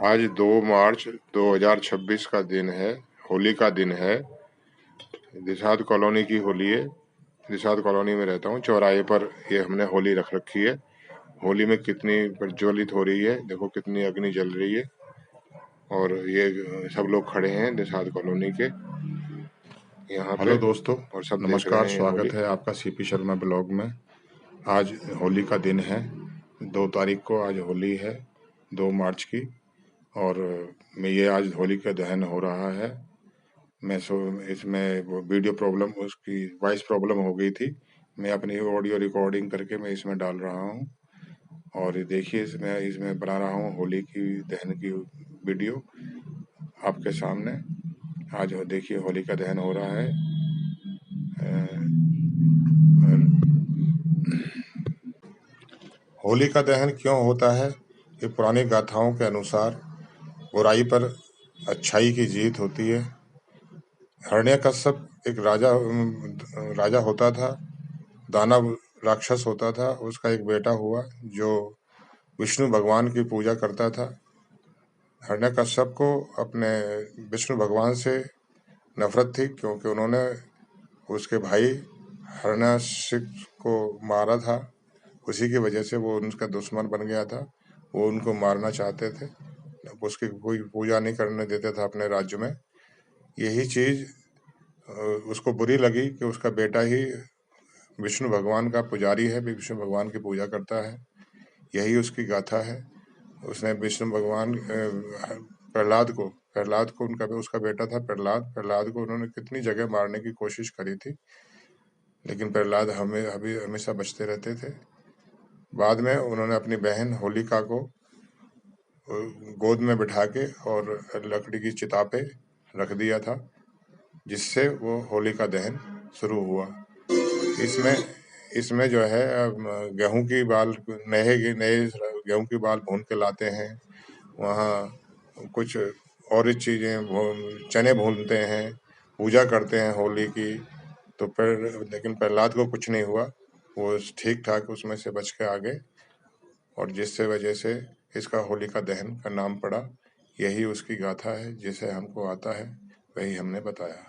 आज 2 मार्च 2026 का दिन है। होली का दिन है। निषाद कॉलोनी की होली है। निषाद कॉलोनी में रहता हूँ। चौराहे पर ये हमने होली रख रखी है। होली में कितनी प्रज्वलित हो रही है, देखो कितनी अग्नि जल रही है। और ये सब लोग खड़े हैं निषाद कॉलोनी के यहाँ पे। हेलो दोस्तों, और सब देख नमस्कार। रहे हैं होली। स्वागत है आपका सीपी शर्मा ब्लॉग में। आज होली का दिन है, 2 तारीख को आज होली है, 2 मार्च की। और मैं ये आज होली का दहन हो रहा है। मैं इसमें वो वीडियो प्रॉब्लम, उसकी वॉइस प्रॉब्लम हो गई थी। मैं अपनी ऑडियो रिकॉर्डिंग करके मैं इसमें डाल रहा हूँ। और ये देखिए, इसमें इसमें बना रहा हूँ होली की दहन की वीडियो आपके सामने। आज देखिए होली का दहन हो रहा है। होली का दहन क्यों होता है? ये पुरानी गाथाओं के अनुसार बुराई पर अच्छाई की जीत होती है। हिरण्यकश्यप एक राजा होता था, दानव राक्षस होता था। उसका एक बेटा हुआ जो विष्णु भगवान की पूजा करता था। हिरण्यकश्यप को अपने विष्णु भगवान से नफरत थी, क्योंकि उन्होंने उसके भाई हिरण्याशिक को मारा था। उसी की वजह से वो उनका दुश्मन बन गया था। वो उनको मारना चाहते थे, उसकी कोई पूजा नहीं करने देते थे अपने राज्य में। यही चीज उसको बुरी लगी कि उसका बेटा ही विष्णु भगवान का पुजारी है, विष्णु भगवान की पूजा करता है। यही उसकी गाथा है। उसने विष्णु भगवान प्रहलाद को उनका उसका बेटा था प्रहलाद को उन्होंने कितनी जगह मारने की कोशिश करी थी, लेकिन प्रहलाद हमेशा बचते रहते थे। बाद में उन्होंने अपनी बहन होलिका को गोद में बिठा के और लकड़ी की चिता पे रख दिया था, जिससे वो होली का दहन शुरू हुआ। इसमें इसमें जो है गेहूं की बाल नए गेहूं की बाल भून के लाते हैं। वहाँ कुछ और चीजें, चने भूनते हैं, पूजा करते हैं होली की। तो लेकिन प्रहलाद को कुछ नहीं हुआ, वो ठीक ठाक उसमें से बच के आ गए। और जिससे वजह से इसका होलिका दहन का नाम पड़ा। यही उसकी गाथा है, जिसे हमको आता है वही हमने बताया।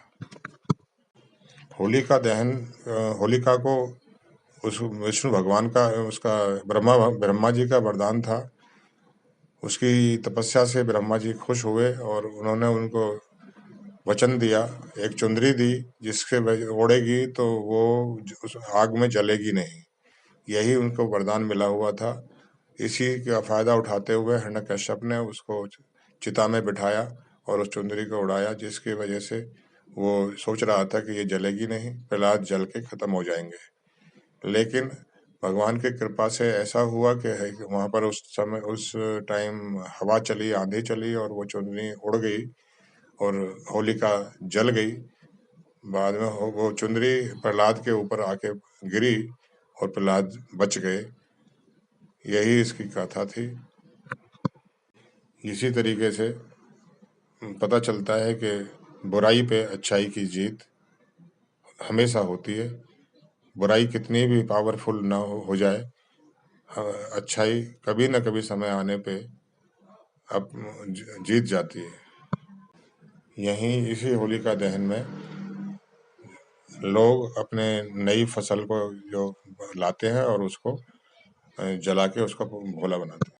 होलिका दहन, होलिका को उस विष्णु भगवान का, उसका ब्रह्मा जी का वरदान था। उसकी तपस्या से ब्रह्मा जी खुश हुए और उन्होंने उनको वचन दिया, एक चुंदरी दी, जिसके ओढ़ेगी तो वो उस आग में जलेगी नहीं। यही उनको वरदान मिला हुआ था। इसी का फायदा उठाते हुए हिरण्यकश्यप ने उसको चिता में बिठाया और उस चुंदरी को उड़ाया, जिसकी वजह से वो सोच रहा था कि ये जलेगी नहीं, प्रहलाद जल के खत्म हो जाएंगे। लेकिन भगवान की कृपा से ऐसा हुआ कि वहां पर उस टाइम हवा चली, आंधी चली और वो चुनरी उड़ गई और होलिका जल गई। बाद में वो चुंदरी प्रहलाद के ऊपर आके गिरी और प्रहलाद बच गए। यही इसकी कथा थी। इसी तरीके से पता चलता है कि बुराई पे अच्छाई की जीत हमेशा होती है। बुराई कितनी भी पावरफुल ना हो जाए, अच्छाई कभी न कभी समय आने पे अब जीत जाती है। यहीं इसी होलिका दहन में लोग अपने नई फसल को जो लाते हैं और उसको जला के उसका भोला बनाते हैं।